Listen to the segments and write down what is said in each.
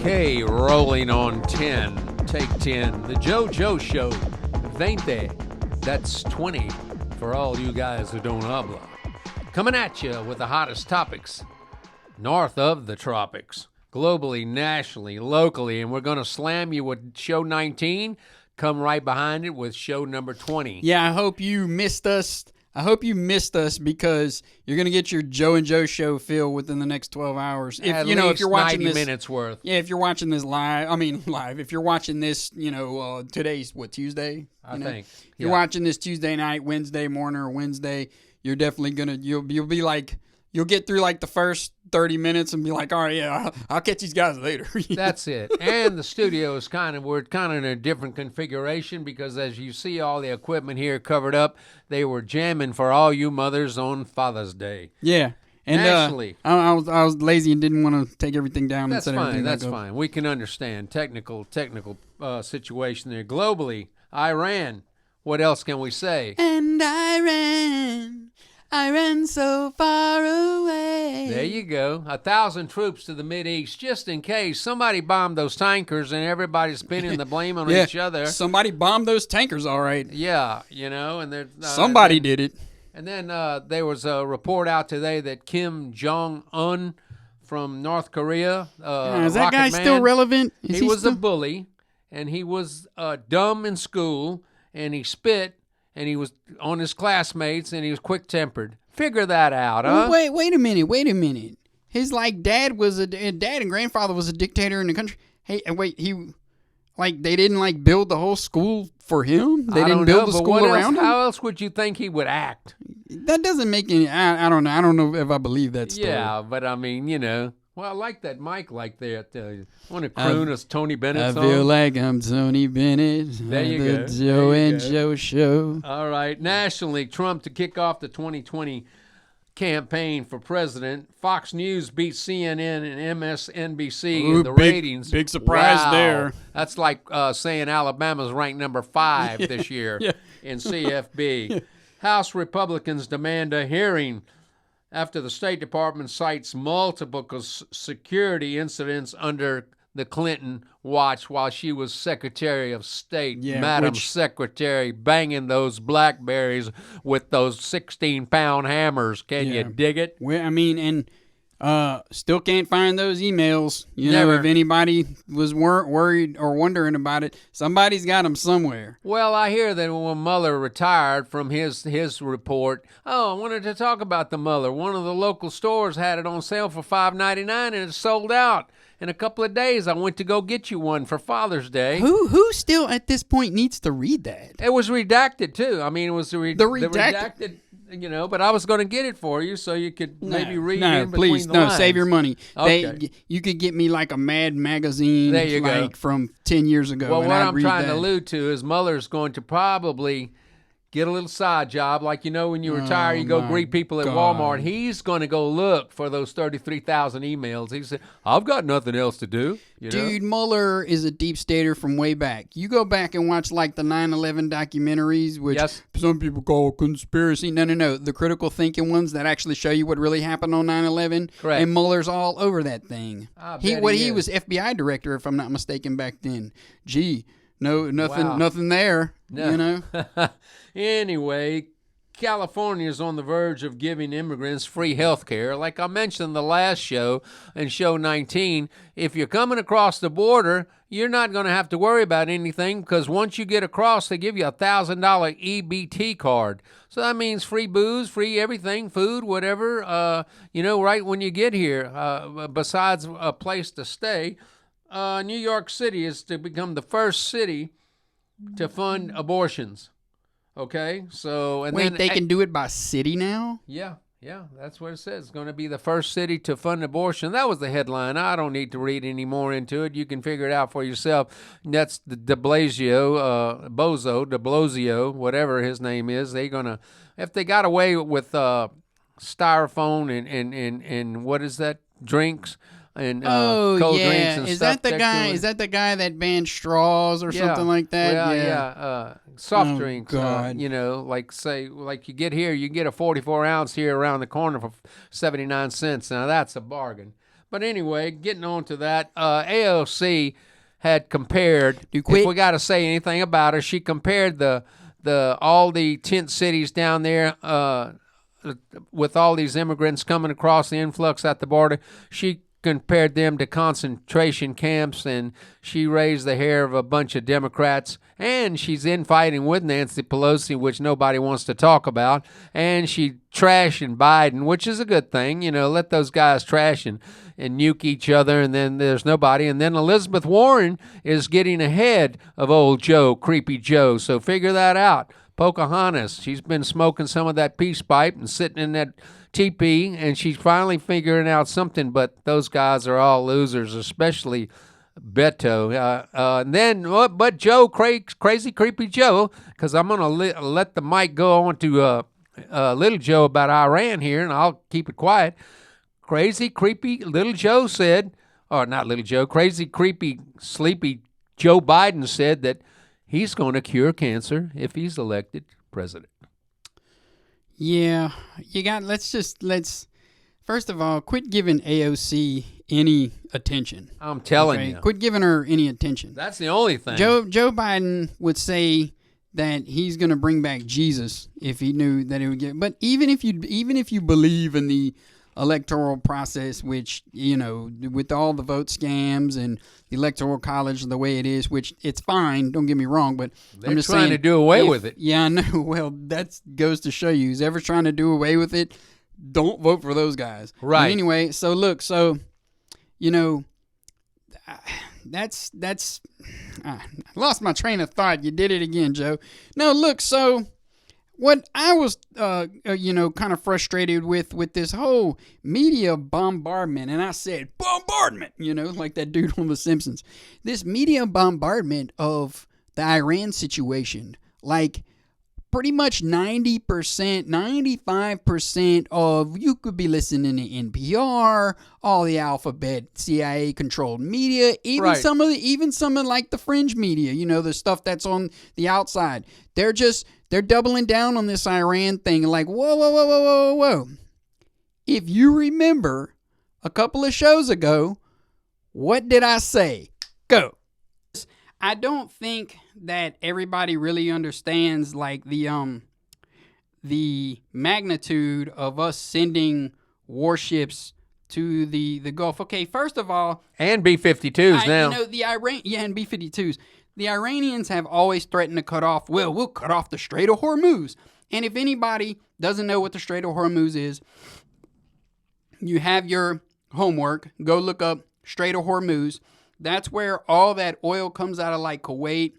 Okay, rolling on 10. Take 10. The JoeJoe Show 20. That's 20 for all you guys who don't habla. Coming at you with the hottest topics north of the tropics, globally, nationally, locally, and we're going to slam you with show 19. Come right behind it with show number 20. Yeah, I hope you missed us. Because you're going to get your Joe and Joe show feel within the next 12 hours. If you're watching 90 minutes worth. Yeah, if you're watching this live. If you're watching this, today's Tuesday? I think. If you're watching this Tuesday night, Wednesday morning, or Wednesday, you're definitely going to, you'll be like, you'll get through like the first 30 minutes and be like, all right, yeah, I'll catch these guys later. That's it. And the studio is we're kind of in a different configuration because as you see all the equipment here covered up, they were jamming for all you mothers on Father's Day. Yeah. And actually, I was lazy and didn't want to take everything down. That's fine. That's fine. We can understand technical situation there. Globally, Iran. What else can we say? And I ran so far away. There you go. 1,000 troops to the Mideast just in case somebody bombed those tankers and everybody's pinning the blame on each other. Somebody bombed those tankers, all right. Yeah, and somebody did it. And then there was a report out today that Kim Jong-un from North Korea, is that guy still relevant? He was a bully, and he was dumb in school, and he spit. And he was on his classmates, and he was quick-tempered. Figure that out, huh? Wait a minute. His dad and grandfather was a dictator in the country. Hey, wait, they didn't build the whole school for him. They didn't build the school around him. How else would you think he would act? That doesn't make any. I don't know. I don't know if I believe that story. Yeah, but I mean, Well, I like that mic like that. I want to croon a Tony Bennett song. I feel like I'm Tony Bennett. There you go. The Joe and Joe Show. All right. Nationally, Trump to kick off the 2020 campaign for president. Fox News beat CNN and MSNBC in the ratings. Big surprise there. That's like saying Alabama's ranked number 5 this year in CFB. House Republicans demand a hearing after the State Department cites multiple security incidents under the Clinton watch while she was Secretary of State. Madam Secretary banging those Blackberries with those 16-pound hammers. Can you dig it? Well, I mean, and still can't find those emails. Never. If anybody was worried or wondering about it, somebody's got them somewhere. Well, I hear that when Mueller retired from his report, I wanted to talk about the Mueller. One of the local stores had it on sale for $5.99 and it sold out. In a couple of days, I went to go get you one for Father's Day. Who still at this point needs to read that? It was redacted too. I mean, it was the redacted. But I was going to get it for you so you could maybe read in between the lines. Save your money. Okay. You could get me like a Mad magazine there you go. From 10 years ago. Well, what I'm trying to allude to is Mueller's going to probably get a little side job. Like, when you retire, you go greet people at Walmart. He's going to go look for those 33,000 emails. He said, I've got nothing else to do. Dude, Mueller is a deep stater from way back. You go back and watch the 9/11 documentaries, which some people call conspiracy. No. The critical thinking ones that actually show you what really happened on 9/11. Correct. And Mueller's all over that thing. He was FBI director, if I'm not mistaken, back then. Gee, nothing there. No. Anyway, California is on the verge of giving immigrants free health care. Like I mentioned in the last show, in show 19, if you're coming across the border, you're not going to have to worry about anything because once you get across, they give you a $1,000 EBT card. So that means free booze, free everything, food, whatever, right when you get here, besides a place to stay. New York City is to become the first city to fund abortions. Okay, so they can do it by city now? Yeah, that's what it says. It's going to be the first city to fund abortion. That was the headline. I don't need to read any more into it. You can figure it out for yourself. That's de Blasio, whatever his name is. If they got away with styrofoam and what is that, drinks, and cold drinks and is stuff. Is that the guy that banned straws or something like that? Soft drinks. God. Like you get here, you get a 44 ounce here around the corner for 79 cents. Now that's a bargain. But anyway, getting on to that, AOC had compared, if we got to say anything about her, she compared all the tent cities down there with all these immigrants coming across the influx at the border. She compared them to concentration camps, and she raised the hair of a bunch of Democrats, and she's infighting with Nancy Pelosi, which nobody wants to talk about, and she trashing Biden, which is a good thing. Let those guys trash and nuke each other, and then there's nobody. And then Elizabeth Warren is getting ahead of old Joe, Creepy Joe, so figure that out. Pocahontas, she's been smoking some of that peace pipe and sitting in that teepee, and she's finally figuring out something, but those guys are all losers, especially Beto. But Joe, crazy creepy Joe, because I'm going to let the mic go on to little Joe about Iran here, and I'll keep it quiet. Crazy creepy little Joe said, or not little Joe, crazy creepy sleepy Joe Biden said that he's going to cure cancer if he's elected president. Yeah, let's first of all, quit giving AOC any attention. I'm telling you. Quit giving her any attention. That's the only thing. Joe Biden would say that he's going to bring back Jesus if he knew that it would get. But even if you believe in the electoral process, which, with all the vote scams and the electoral college the way it is, which it's fine, don't get me wrong, but I'm just trying to do away with it. Yeah, I know. Well, that goes to show you, who's ever trying to do away with it, don't vote for those guys. Right. But anyway, so look, that's I lost my train of thought. You did it again, Joe. No, look, so what I was, kind of frustrated with this whole media bombardment, and I said, bombardment, like that dude on The Simpsons. This media bombardment of the Iran situation, like pretty much 90%, 95% of, you could be listening to NPR, all the alphabet CIA-controlled media, even some of like the fringe media, the stuff that's on the outside. They're doubling down on this Iran thing, like, whoa. If you remember a couple of shows ago, what did I say? Go. I don't think that everybody really understands, like, the magnitude of us sending warships to the Gulf. Okay, first of all, and B-52s now. And B-52s. The Iranians have always threatened to cut off, we'll cut off the Strait of Hormuz. And if anybody doesn't know what the Strait of Hormuz is, you have your homework. Go look up Strait of Hormuz. That's where all that oil comes out of, like Kuwait,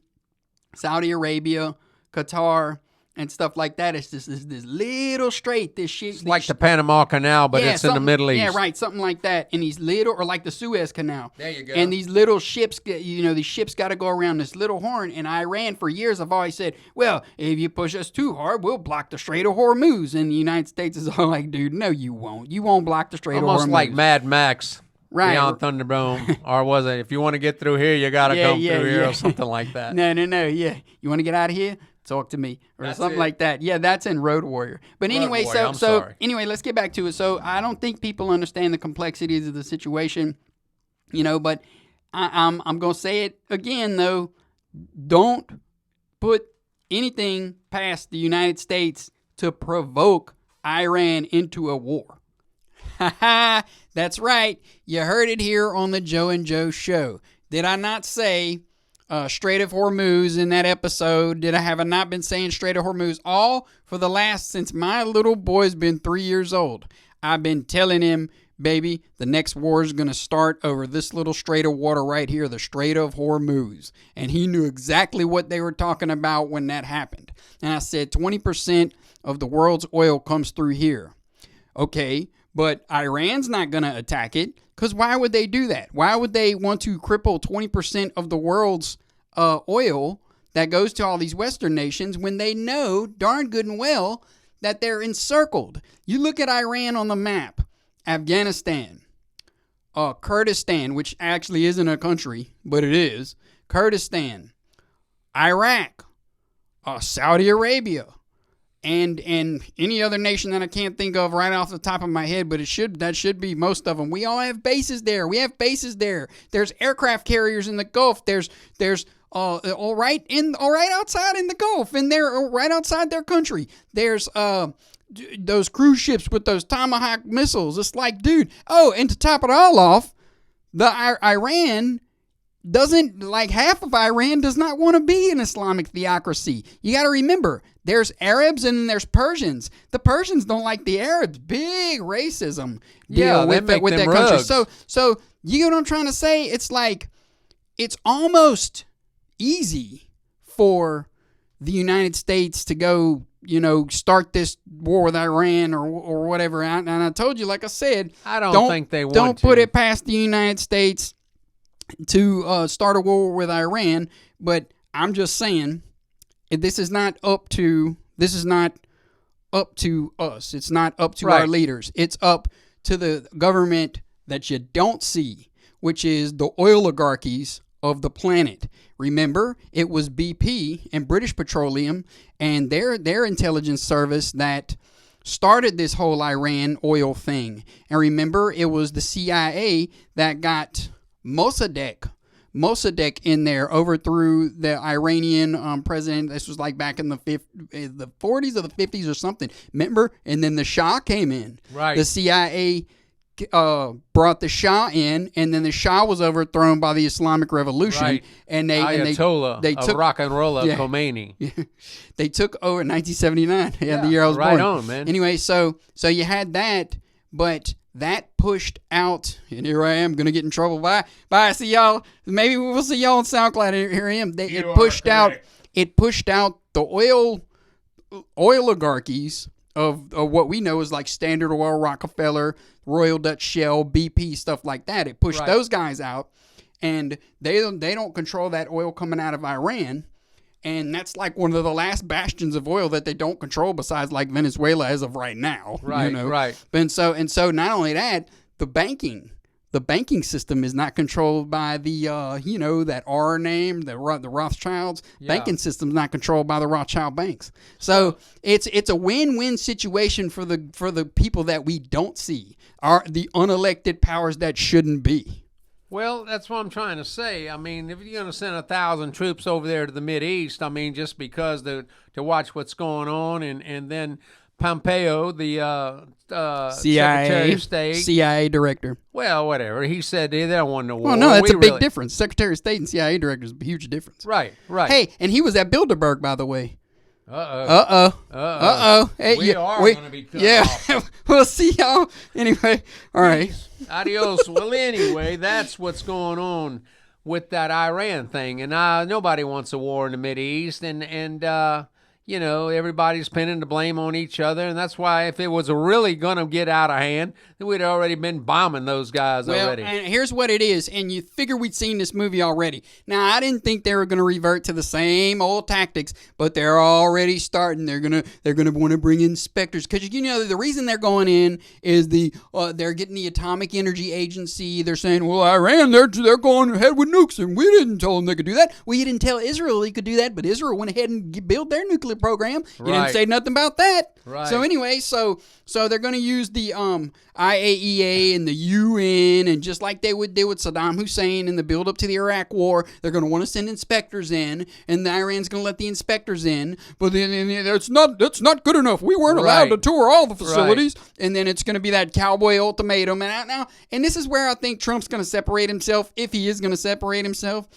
Saudi Arabia, Qatar, and stuff like that. It's just this little strait. It's like the Panama Canal, but it's in the Middle East. Yeah, right, something like that. And these little, or like the Suez Canal. There you go. And these little ships, these ships got to go around this little horn. And Iran, for years, have always said, well, if you push us too hard, we'll block the Strait of Hormuz. And the United States is all like, dude, no, you won't. You won't block the Strait of Hormuz. Almost like Mad Max. Right. Beyond Thunderdome. Or was it, if you want to get through here, you got to come through here, or something like that. No, yeah. You want to get out of here? Talk to me, or that's something like that. Yeah, that's in Road Warrior. But anyway, anyway, let's get back to it. So I don't think people understand the complexities of the situation, But I'm gonna say it again though. Don't put anything past the United States to provoke Iran into a war. Ha ha! That's right. You heard it here on the Joe and Joe Show. Did I not say Strait of Hormuz in that episode? Did I have not been saying Strait of Hormuz all for the last, since my little boy's been 3 years old? I've been telling him, baby, the next war is going to start over this little strait of water right here, the Strait of Hormuz. And he knew exactly what they were talking about when that happened. And I said 20% of the world's oil comes through here. Okay, but Iran's not going to attack it. Because why would they do that? Why would they want to cripple 20% of the world's oil that goes to all these Western nations when they know darn good and well that they're encircled? You look at Iran on the map, Afghanistan, Kurdistan, which actually isn't a country, but it is, Kurdistan, Iraq, Saudi Arabia, and any other nation that I can't think of right off the top of my head, but that should be most of them. We all have bases there. There's aircraft carriers in the Gulf. There's all right outside in the Gulf, and they're right outside their country. There's those cruise ships with those Tomahawk missiles. It's like, dude. Oh, and to top it all off, Iran doesn't, like, half of Iran does not want to be an Islamic theocracy. You got to remember, there's Arabs and there's Persians. The Persians don't like the Arabs. Big racism deal with that country. So you know what I'm trying to say? It's like, it's almost easy for the United States to go, start this war with Iran or whatever. And I told you, like I said, I don't think they want to. Don't put it past the United States to start a war with Iran. But I'm just saying, this is not up to us. It's not up to our leaders. It's up to the government that you don't see, which is the oligarchies of the planet. Remember, it was BP and British Petroleum and their intelligence service that started this whole Iran oil thing. And remember, it was the CIA that got Mossadegh in there, overthrew the Iranian president. This was like back in the 40s or the 50s or something. Remember? And then the Shah came in. Right. The CIA brought the Shah in, and then the Shah was overthrown by the Islamic Revolution. Right. And Ayatollah, they took rock and roll Khomeini. They took over in 1979. The year I was born. Right on, man. Anyway, so you had that, but that pushed out, and here I am, going to get in trouble. Bye. See y'all. Maybe we'll see y'all on SoundCloud. Here I am. It pushed out the oligarchies of what we know is like Standard Oil, Rockefeller, Royal Dutch Shell, BP, stuff like that. It pushed those guys out, and they don't control that oil coming out of Iran. And that's like one of the last bastions of oil that they don't control, besides like Venezuela as of right now. Right, right. And so not only that, the banking system is not controlled by the that R name, the Rothschilds. Banking system's not controlled by the Rothschild banks. So it's a win-win situation for the people that we don't see, are the unelected powers that shouldn't be. Well, that's what I'm trying to say. I mean, if you're going to send 1,000 troops over there to the Mideast, I mean, just because to watch what's going on, and then Pompeo, the Secretary of State, CIA director. Well, whatever. He said they don't want no war. Well, no, that's a big difference. Secretary of State and CIA director is a huge difference. Right. Hey, and he was at Bilderberg, by the way. Hey, we are going to be cut off. We'll see y'all. Anyway, all right. Adios. Well, anyway, that's what's going on with that Iran thing. And nobody wants a war in the Mideast. And everybody's pinning the blame on each other. And that's why if it was really going to get out of hand, then we'd already been bombing those guys already. And here's what it is. And you figure we'd seen this movie already. Now, I didn't think they were going to revert to the same old tactics, but they're already starting. They're going to want to bring inspectors. Because, the reason they're going in is they're getting the Atomic Energy Agency. They're saying, well, Iran, they're going ahead with nukes, and we didn't tell them they could do that. We didn't tell Israel they could do that, but Israel went ahead and built their nuclear program. You didn't say nothing about that. Right. So anyway, so they're going to use the IAEA and the UN, and just like they would do with Saddam Hussein in the build up to the Iraq War, they're going to want to send inspectors in, and the Iran's going to let the inspectors in. But then that's not good enough. We weren't allowed to tour all the facilities, and then it's going to be that cowboy ultimatum. And this is where I think Trump's going to separate himself, if he is going to separate himself.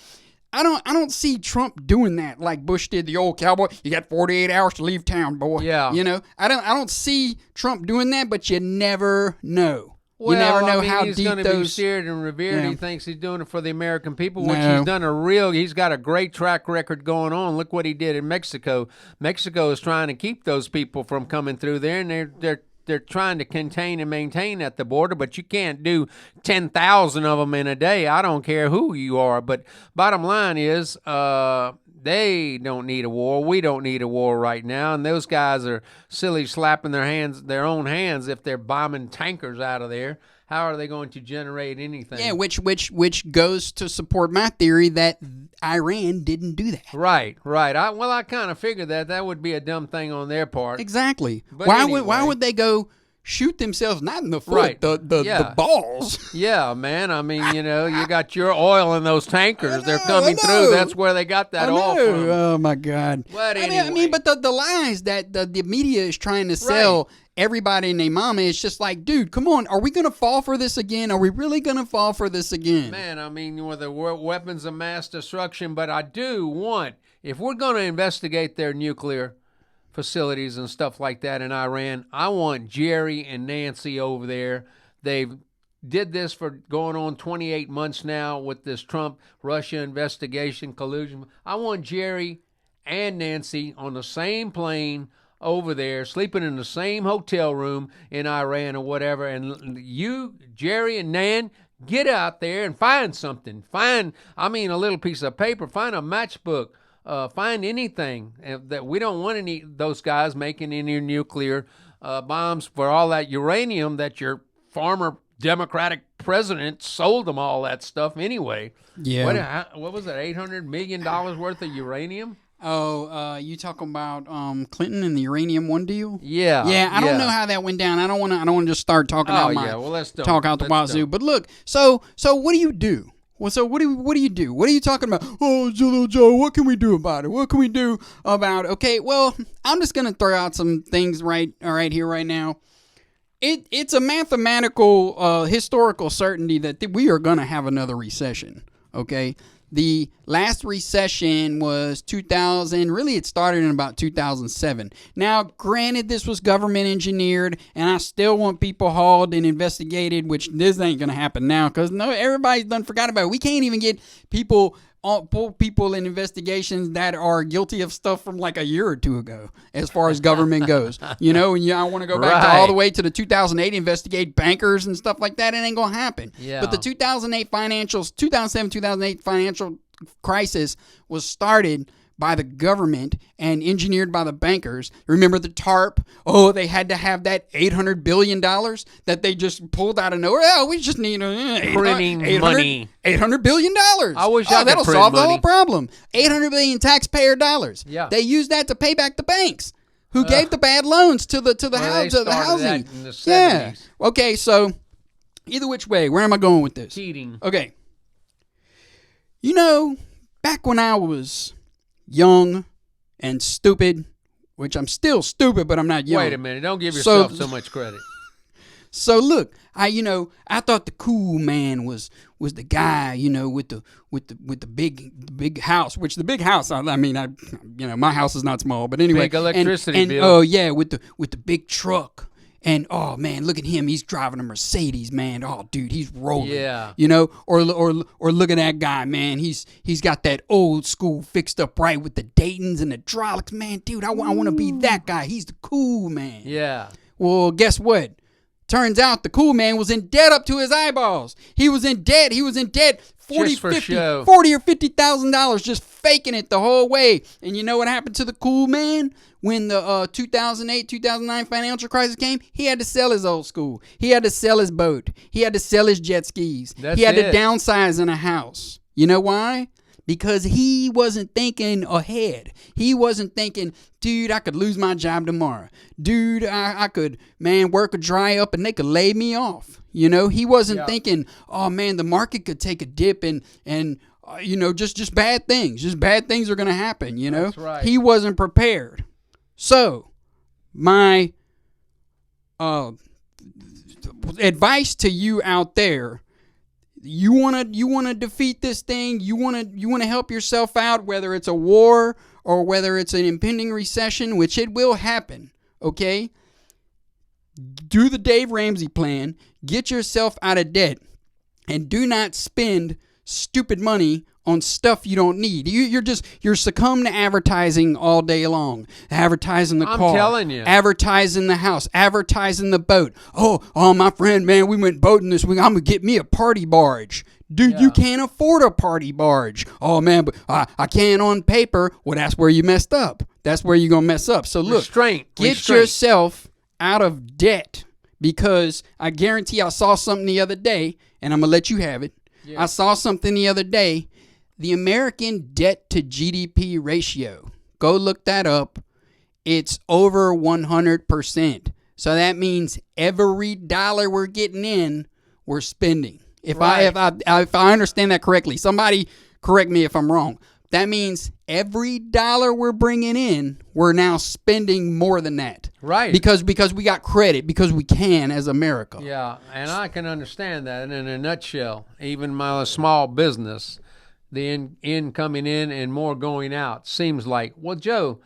I don't see Trump doing that like Bush did, the old cowboy. You got 48 hours to leave town, boy. Yeah. I don't see Trump doing that, but you never know. You never know how deep those... He's going to be steered and revered. Yeah. He thinks he's doing it for the American people, which he's done he's got a great track record going on. Look what he did in Mexico. Mexico is trying to keep those people from coming through there, and they're trying to contain and maintain at the border, but you can't do 10,000 of them in a day. I don't care who you are. But bottom line is, they don't need a war. We don't need a war right now. And those guys are silly slapping their own hands if they're bombing tankers out of there. how are they going to generate anything? Yeah, which goes to support my theory that Iran didn't do that. Right. I kind of figured that would be a dumb thing on their part. Exactly. But why would they go shoot themselves not in the foot, Right. the balls? Yeah, man. I mean, you got your oil in those tankers. They're coming through. That's where they got that oil from. Oh my God. But I mean, but the lies that the media is trying to sell everybody and their mama, it's just like, dude, come on. Are we going to fall for this again? Are we really going to fall for this again? Man, I mean, with the weapons of mass destruction, but I do want, if we're going to investigate their nuclear facilities and stuff like that in Iran, I want Jerry and Nancy over there. They've did this for going on 28 months now with this Trump-Russia investigation collusion. I want Jerry and Nancy on the same plane over there, sleeping in the same hotel room in Iran or whatever. And you, Jerry and Nan, get out there and find something. Find a little piece of paper. Find a matchbook. Find anything. That we don't want any those guys making any nuclear bombs for all that uranium that your former Democratic president sold them all that stuff anyway. Yeah. What was it, $800 million worth of uranium? Oh, you talking about Clinton and the Uranium One deal? Yeah. Yeah, I don't know how that went down. I don't want to just start talking out the wazoo. But look, so what do you do? Well, so what do you do? What are you talking about? Oh, Joe, what can we do about it? What can we do about it? Okay, well, I'm just gonna throw out some things right here right now. It's a mathematical, historical certainty that we are gonna have another recession. Okay. The last recession was 2000. Really, it started in about 2007. Now, granted, this was government engineered, and I still want people hauled and investigated, which this ain't going to happen now because everybody's done forgot about it. We can't even get pull people in investigations that are guilty of stuff from like a year or two ago as far as government goes. And I want to go back to all the way to the 2008 investigate bankers and stuff like that. It ain't going to happen. Yeah. But the 2007-2008 financial crisis was started by the government and engineered by the bankers. Remember the TARP? Oh, they had to have that $800 billion that they just pulled out of nowhere. Oh, we just need printing money. $800 billion. I wish I could that'll print solve money. the whole problem. $800 billion taxpayer dollars. Yeah. They used that to pay back the banks who gave the bad loans to the housing. That in the 70s. Yeah. Okay, so either which way, where am I going with this? Cheating. Okay. Back when I was young and stupid, which I'm still stupid, but I'm not young. Wait a minute. Don't give yourself so much credit. So look, I thought the cool man was the guy, with the big house, which the big house, my house is not small, but anyway. Big electricity bill. Oh yeah, with the big truck. And oh man, look at him! He's driving a Mercedes, man. Oh dude, he's rolling. Yeah. Or look at that guy, man. He's got that old school fixed up right with the Daytons and the hydraulics, man. Dude, I want to be that guy. He's the cool man. Yeah. Well, guess what? Turns out the cool man was in debt up to his eyeballs. He was in debt. 40 or $50,000 just faking it the whole way. And you know what happened to the cool man? When the 2008-2009 financial crisis came, he had to sell his old school. He had to sell his boat. He had to sell his jet skis. He had to downsize in a house. You know why? Because he wasn't thinking ahead. He wasn't thinking, dude, I could lose my job tomorrow. Dude, I could, work would dry up and they could lay me off. He wasn't thinking, oh man, the market could take a dip and just bad things. Just bad things are going to happen, That's right. He wasn't prepared. So, my advice to you out there, you want to defeat this thing, you want to help yourself out, whether it's a war or whether it's an impending recession, which it will happen, okay? Do the Dave Ramsey plan, get yourself out of debt, and do not spend stupid money on stuff you don't need. You're succumbing to advertising all day long. Advertising the car. I'm telling you. Advertising the house. Advertising the boat. Oh, my friend, man, we went boating this week. I'm going to get me a party barge. Dude, you can't afford a party barge. Oh, man, but I can on paper. Well, that's where you messed up. That's where you're going to mess up. So look, get yourself out of debt because I guarantee I saw something the other day, and I'm going to let you have it. Yeah. I saw something the other day. The American debt to GDP ratio. Go look that up. It's over 100%. So that means every dollar we're getting in, we're spending. If I understand that correctly, somebody correct me if I'm wrong. That means every dollar we're bringing in, we're now spending more than that. Right. Because we got credit, because we can as America. Yeah, and I can understand that. And in a nutshell, even my small business, the in coming in and more going out seems like, well, Joe,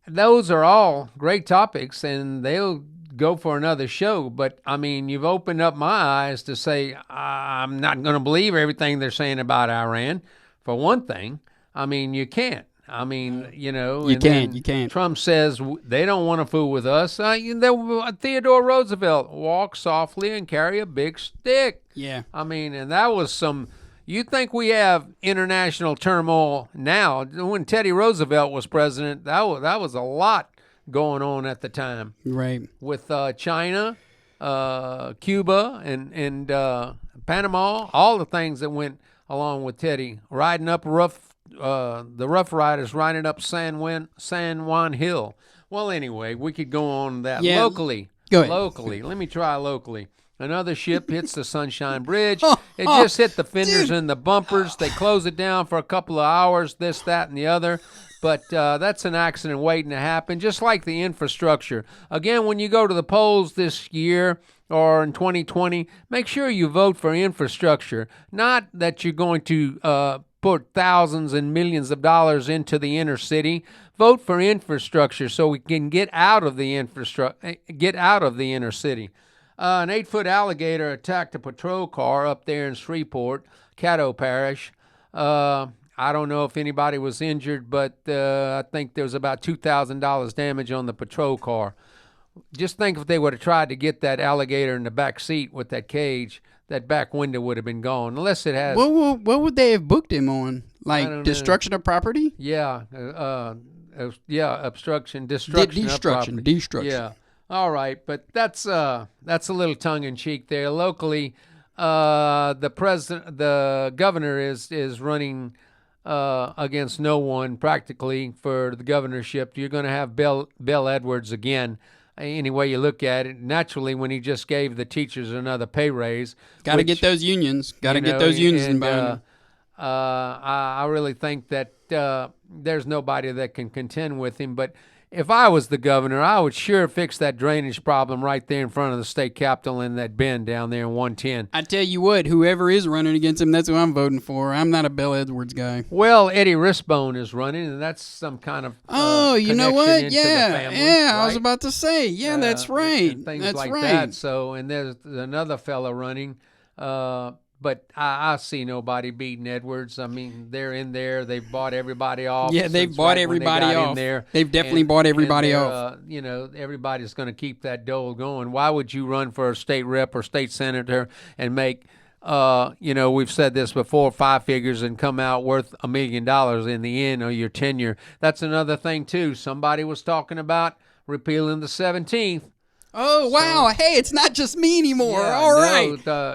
those are all great topics, and they'll go for another show. But, I mean, you've opened up my eyes to say I'm not going to believe everything they're saying about Iran, for one thing. I mean, you can't. I mean, you know. You can't. Trump says they don't want to fool with us. Theodore Roosevelt, walk softly and carry a big stick. Yeah. I mean, and that was some... You think we have international turmoil now? When Teddy Roosevelt was president, that was a lot going on at the time. Right. With China, Cuba, and Panama, all the things that went along with Teddy, riding up the Rough Riders riding up San Juan Hill. Well, anyway, we could go on that locally. Go ahead. Locally. Let me try locally. Another ship hits the Sunshine Bridge. It just hit the fenders and the bumpers. They close it down for a couple of hours, this, that, and the other. But that's an accident waiting to happen, just like the infrastructure. Again, when you go to the polls this year or in 2020, make sure you vote for infrastructure. Not that you're going to put thousands and millions of dollars into the inner city. Vote for infrastructure so we can get out of the inner city. An 8-foot alligator attacked a patrol car up there in Shreveport, Caddo Parish. I don't know if anybody was injured, but I think there was about $2,000 damage on the patrol car. Just think if they would have tried to get that alligator in the back seat with that cage, that back window would have been gone. Unless it has... What would they have booked him on? Like destruction of property? Yeah. Obstruction, destruction of property. Destruction. Yeah. All right, but that's a little tongue-in-cheek there. Locally, the governor is running against no one practically for the governorship. You're going to have Bill Edwards again. Any way you look at it, naturally, when he just gave the teachers another pay raise, got to get those unions. Got to get those unions involved. I really think that there's nobody that can contend with him, but. If I was the governor, I would sure fix that drainage problem right there in front of the state capitol in that bend down there in 110. I tell you what, whoever is running against him, that's who I'm voting for. I'm not a Bill Edwards guy. Well, Eddie Rispone is running, and that's some kind of you know what? Yeah, family, right? I was about to say, that's right. And things that's like right. that. So, and there's another fella running. But I see nobody beating Edwards. I mean, they're in there. They've bought everybody off. Yeah, they've bought everybody off. They've definitely bought everybody off. Everybody's going to keep that dole going. Why would you run for a state rep or state senator and make, we've said this before, 5 figures and come out worth $1 million in the end of your tenure? That's another thing, too. Somebody was talking about repealing the 17th. Oh, wow. Hey, it's not just me anymore. Yeah,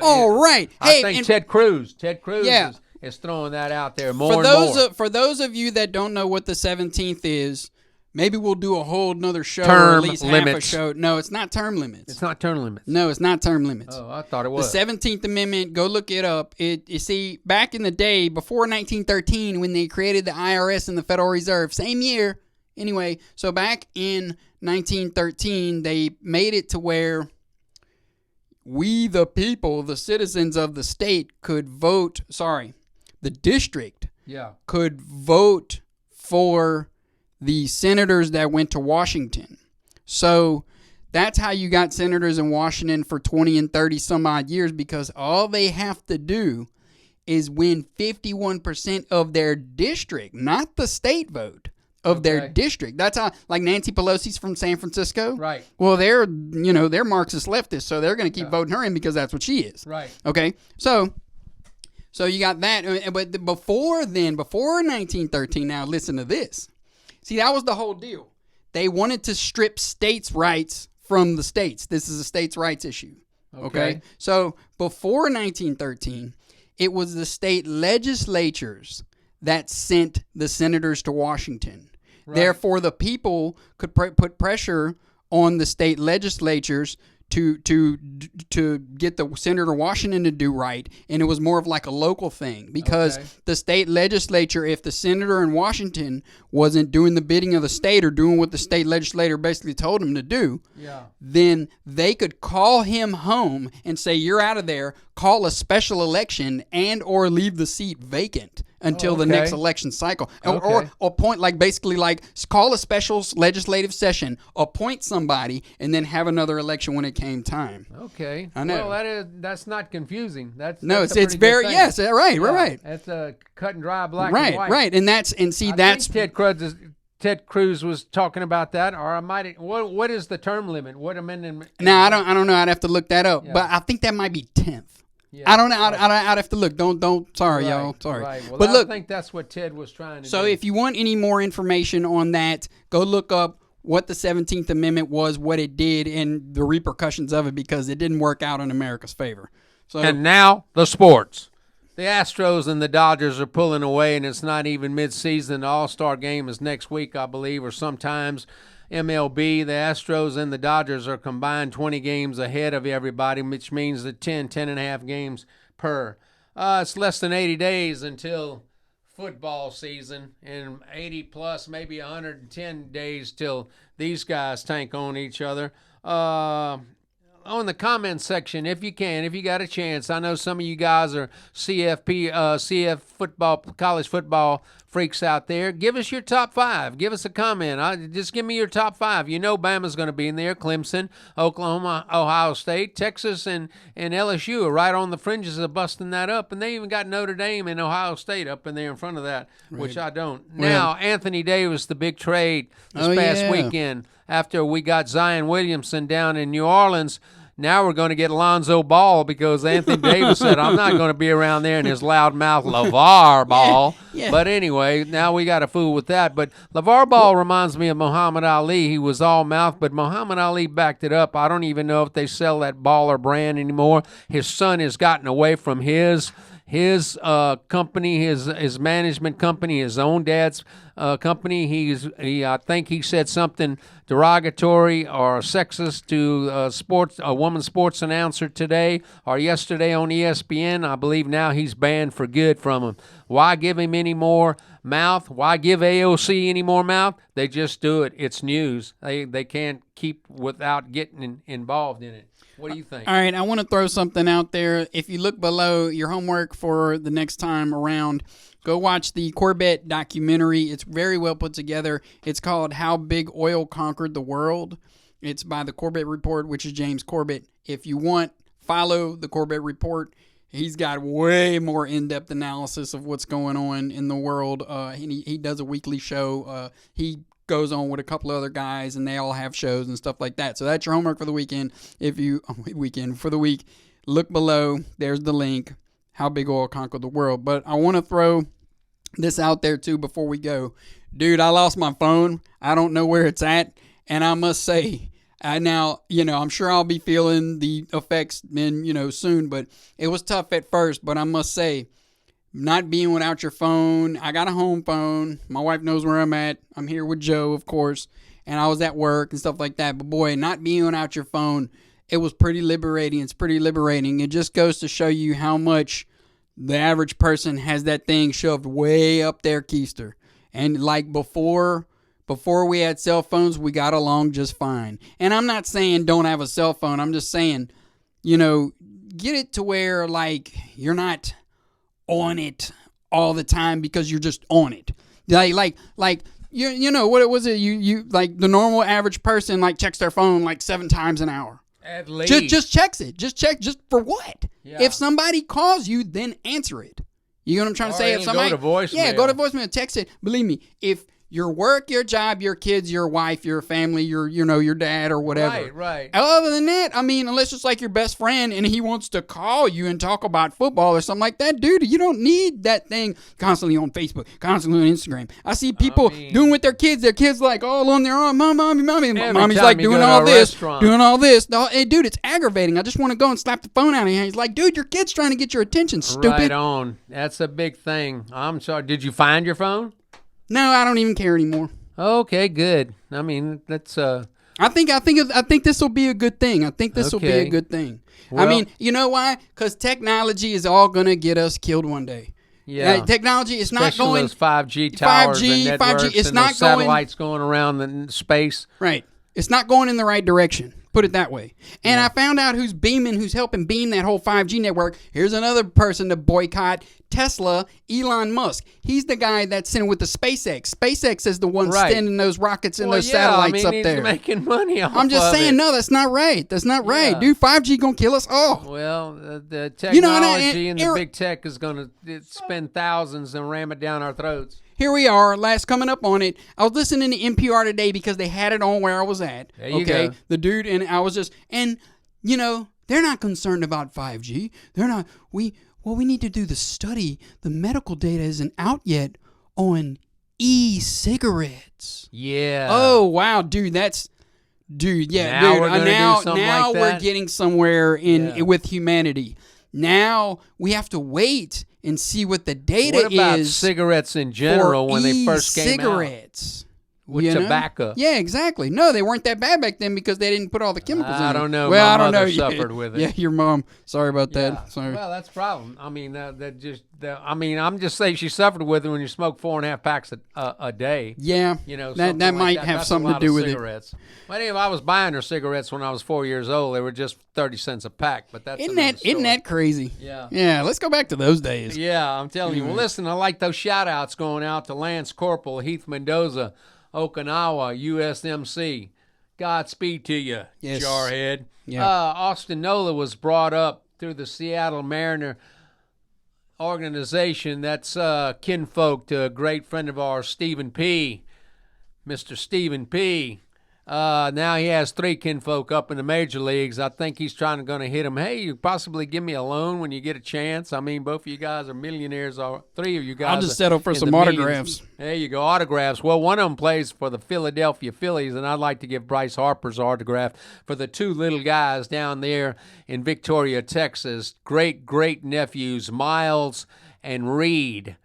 All right. Hey, I think Ted Cruz is throwing that out there more and more. For those of you that don't know what the 17th is, maybe we'll do a whole nother show term or at least limits. Half a show. No, it's not term limits. It's not term limits. No, it's not term limits. Oh, I thought it was. The 17th Amendment, go look it up. You see, back in the day, before 1913, when they created the IRS and the Federal Reserve, same year. Anyway, so back in 1913, they made it to where we, the people, the citizens of the state, could vote. The district could vote for the senators that went to Washington. So that's how you got senators in Washington for 20 and 30 some odd years, because all they have to do is win 51% of their district, not the state vote. Of their district. That's how, like Nancy Pelosi's from San Francisco. Right. Well, they're Marxist leftists, so they're going to keep voting her in because that's what she is. Right. Okay. So you got that. But before 1913, now listen to this. See, that was the whole deal. They wanted to strip states' rights from the states. This is a states' rights issue. Okay? So before 1913, it was the state legislatures that sent the senators to Washington. Right. Therefore, the people could put pressure on the state legislatures to get the senator to Washington to do right, and it was more of like a local thing because the state legislature, if the senator in Washington wasn't doing the bidding of the state or doing what the state legislator basically told him to do, then they could call him home and say, you're out of there, call a special election and or leave the seat vacant until the next election cycle. Or appoint, like basically like call a special legislative session, appoint somebody, and then have another election when it came time. Okay. I know. Well, that's not confusing. That's it's very, yes, right. That's a cut and dry black and white. Right, and that's Ted Cruz was talking about that, or I might. What is the term limit? What amendment? Now I don't know. I'd have to look that up, but I think that might be 10th. Yeah, I don't know. I'd have to look. Don't. Sorry, y'all. Sorry. Right. Well, but I look, think that's what Ted was trying to do. So if you want any more information on that, go look up what the 17th Amendment was, what it did, and the repercussions of it, because it didn't work out in America's favor. So, and now the sports. The Astros and the Dodgers are pulling away, and it's not even midseason. The All-Star game is next week, I believe, or sometimes. MLB, the Astros and the Dodgers are combined 20 games ahead of everybody, which means the 10 and a half games per. It's less than 80 days until football season, and 80 plus, maybe 110 days till these guys tank on each other. On the comment section, if you got a chance, I know some of you guys are CF football, college football freaks out there. Give us your top 5. Give us a comment. Just give me your top 5. You know Bama's going to be in there. Clemson, Oklahoma, Ohio State, Texas, and LSU are right on the fringes of busting that up. And they even got Notre Dame and Ohio State up in there in front of that, which I don't. Well, now, Anthony Davis, the big trade this past weekend after we got Zion Williamson down in New Orleans. Now we're going to get Lonzo Ball because Anthony Davis said, I'm not going to be around there in his loudmouth LeVar Ball. Yeah. But anyway, now we got a fool with that. But LeVar Ball reminds me of Muhammad Ali. He was all mouth, but Muhammad Ali backed it up. I don't even know if they sell that baller brand anymore. His son has gotten away from his company, his management company, his own dad's company. I think he said something derogatory or sexist to a woman sports announcer today or yesterday on ESPN. I believe now he's banned for good from him. Why give him any more mouth? Why give AOC any more mouth? They just do it. It's news. They can't keep without getting involved in it. What do you think? All right, I want to throw something out there. If you look below, your homework for the next time around, go watch the Corbett documentary. It's very well put together. It's called How Big Oil Conquered the World. It's by the Corbett Report, which is James Corbett. If you want, follow the Corbett Report. He's got way more in-depth analysis of what's going on in the world. He does a weekly show. He goes on with a couple of other guys, and they all have shows and stuff like that. So that's your homework for the weekend. For the week, look below. There's the link. How Big Oil Conquered the World. But I want to throw this out there too before we go. Dude, I lost my phone. I don't know where it's at, and I must say, now, I'm sure I'll be feeling the effects soon, but it was tough at first. But I must say, not being without your phone. I got a home phone. My wife knows where I'm at. I'm here with Joe, of course, and I was at work and stuff like that. But boy, not being without your phone, it was pretty liberating. It's pretty liberating. It just goes to show you how much the average person has that thing shoved way up their keister. And like before we had cell phones, we got along just fine. And I'm not saying don't have a cell phone. I'm just saying, get it to where like you're not on it all the time because you're just on it. Like what was it? You like the normal average person like checks their phone like 7 times an hour. At least. Just checks it. Just for what? Yeah. If somebody calls you, then answer it. You know what I'm trying to say? If somebody go to voicemail. Yeah, go to voicemail, text it. Believe me, if your work, your job, your kids, your wife, your family, your dad or whatever. Right. Other than that, I mean, unless it's like your best friend and he wants to call you and talk about football or something like that, dude, you don't need that thing constantly on Facebook, constantly on Instagram. I see people doing with their kids like all on their arm, mommy. Mommy's like doing all this. Hey, dude, it's aggravating. I just want to go and slap the phone out of him. He's like, dude, your kid's trying to get your attention, stupid. Right on. That's a big thing. I'm sorry. Did you find your phone? No, I don't even care anymore. Okay, good. I mean, that's I think this will be a good thing. I think this will be a good thing. Well, I mean, you know why? Because technology is all gonna get us killed one day. Yeah, technology is not going. Those 5G towers and networks 5G. It's and not those satellites going around the space. Right. It's not going in the right direction. Put it that way. And I found out who's helping beam that whole 5G network. Here's another person to boycott. Tesla, Elon Musk. He's the guy that's sitting with the SpaceX. SpaceX is the one sending those rockets and those satellites up there. He's making money off I'm just of saying, it. no, that's not right. That's not right. Dude, 5G going to kill us all. Well, the technology and the big tech is going to spend thousands and ram it down our throats. Here we are, coming up on it. I was listening to NPR today because they had it on where I was at. There you go. The dude, and I was just, and, they're not concerned about 5G. They're not, we need to do the study. The medical data isn't out yet on e-cigarettes. Yeah. Oh, wow, dude, now we're getting somewhere with humanity. Now we have to wait and see what the data is. What about cigarettes in general when they first came out? Cigarettes. With tobacco. Yeah, exactly. No, they weren't that bad back then because they didn't put all the chemicals in it. I don't know. Well, My mother suffered with it. Yeah, your mom. Sorry about that. Sorry. Well, that's a problem. I mean, I'm just saying she suffered with it when you smoke 4.5 packs a day. Yeah. That might have something to do with cigarettes. But anyway, I was buying her cigarettes when I was 4 years old. They were just 30 cents a pack. But that's isn't that crazy? Yeah. Yeah. Let's go back to those days. Yeah, I'm telling you. Well, listen, I like those shout outs going out to Lance Corporal Heath Mendoza, Okinawa, USMC. Godspeed to you, jarhead. Yeah. Austin Nola was brought up through the Seattle Mariner organization. That's kinfolk to a great friend of ours, Stephen P. Mr. Stephen P. Now he has 3 kinfolk up in the major leagues. I think he's going to hit him. Hey, you possibly give me a loan when you get a chance. I mean, both of you guys are millionaires. 3 of you guys. I'll just settle for some autographs. There you go, autographs. Well, one of them plays for the Philadelphia Phillies, and I'd like to give Bryce Harper's autograph for the 2 little guys down there in Victoria, Texas. Great nephews, Miles and Reed.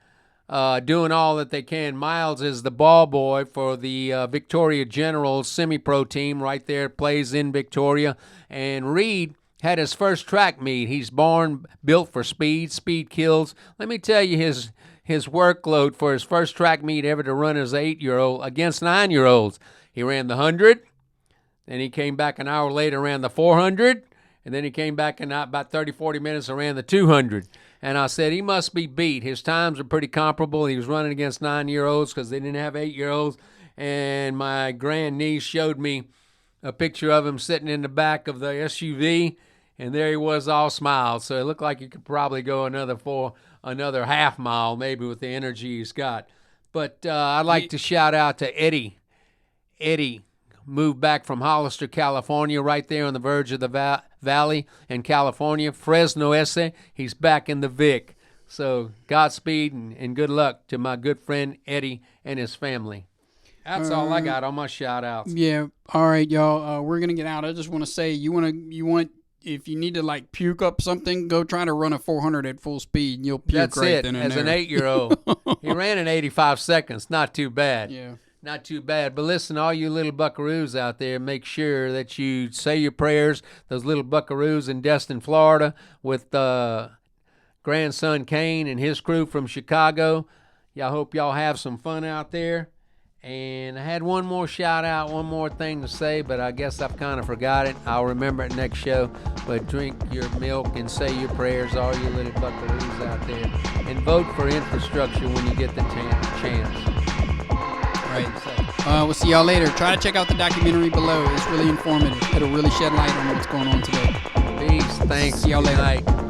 Doing all that they can. Miles is the ball boy for the Victoria Generals semi-pro team right there, plays in Victoria. And Reed had his first track meet. He's built for speed. Speed kills. Let me tell you his workload for his first track meet ever to run as an 8-year-old against 9-year-olds. He ran the 100, then he came back an hour later, ran the 400, and then he came back in about 30, 40 minutes and ran the 200. And I said, he must be beat. His times are pretty comparable. He was running against 9-year-olds because they didn't have 8-year-olds. And my grandniece showed me a picture of him sitting in the back of the SUV, and there he was all smiles. So it looked like he could probably go another half mile maybe with the energy he's got. But I'd like to shout out to Eddie. Eddie moved back from Hollister, California, right there on the verge of the valley in California. Fresno Ese, he's back in the Vic. So Godspeed and good luck to my good friend Eddie and his family. That's all I got on my shout-outs. Yeah. All right, y'all. We're going to get out. I just want to say, if you need to, puke up something, go try to run a 400 at full speed, and you'll puke That's right it. then and As there. An 8-year-old. He ran in 85 seconds. Not too bad. Yeah. Not too bad. But listen, all you little buckaroos out there, make sure that you say your prayers. Those little buckaroos in Destin, Florida, with grandson Kane and his crew from Chicago. I hope y'all have some fun out there. And I had one more shout out, one more thing to say, but I guess I've kind of forgot it. I'll remember it next show. But drink your milk and say your prayers, all you little buckaroos out there. And vote for infrastructure when you get the chance. Right. We'll see y'all later. Try to check out the documentary below. It's really informative. It'll really shed light on what's going on today. Peace. Thanks. See y'all later. Good night.